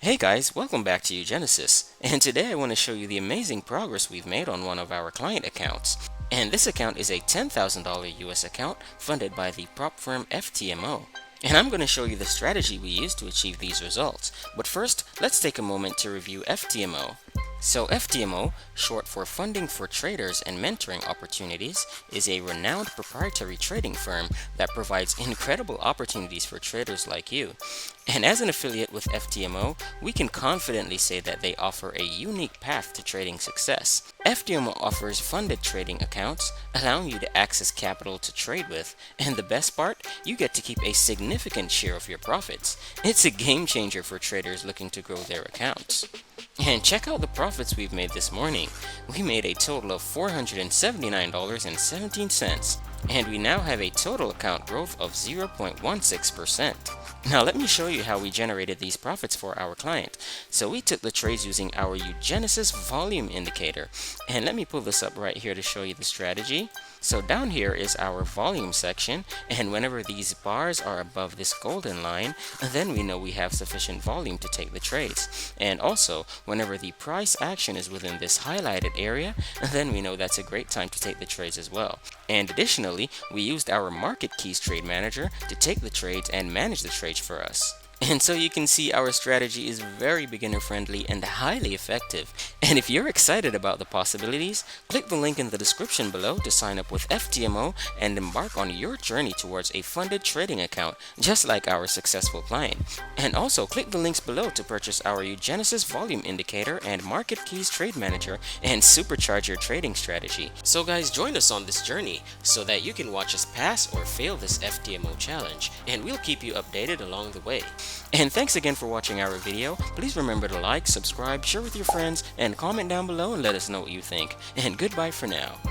Hey guys, welcome back to uGenesys, and today I want to show you the amazing progress we've made on one of our client accounts. And this account is a $10,000 US account funded by the prop firm FTMO. And I'm going to show you the strategy we used to achieve these results. But first, let's take a moment to review FTMO. So FTMO, short for Funding for Traders and Mentoring Opportunities, is a renowned proprietary trading firm that provides incredible opportunities for traders like you. And as an affiliate with FTMO, we can confidently say that they offer a unique path to trading success. FTMO offers funded trading accounts, allowing you to access capital to trade with, and the best part, you get to keep a significant share of your profits. It's a game changer for traders looking to grow their accounts. And check out the profits we've made this morning. We made a total of $479.17, and we now have a total account growth of 0.16%. Now let me show you how we generated these profits for our client. So we took the trades using our uGenesys volume indicator, and let me pull this up right here to show you the strategy. So down here is our volume section, and whenever these bars are above this golden line, then we know we have sufficient volume to take the trades. And also, whenever the price action is within this highlighted area, then we know that's a great time to take the trades as well. And additionally, we used our market keys trade manager to take the trades and manage the trades for us. And so you can see our strategy is very beginner friendly and highly effective. And if you're excited about the possibilities, click the link in the description below to sign up with FTMO and embark on your journey towards a funded trading account, just like our successful client. And also click the links below to purchase our uGenesys volume indicator and market keys trade manager and supercharge your trading strategy. So guys, join us on this journey so that you can watch us pass or fail this FTMO challenge, and we'll keep you updated along the way. And thanks again for watching our video. Please remember to like, subscribe, share with your friends, and comment down below and let us know what you think. And goodbye for now.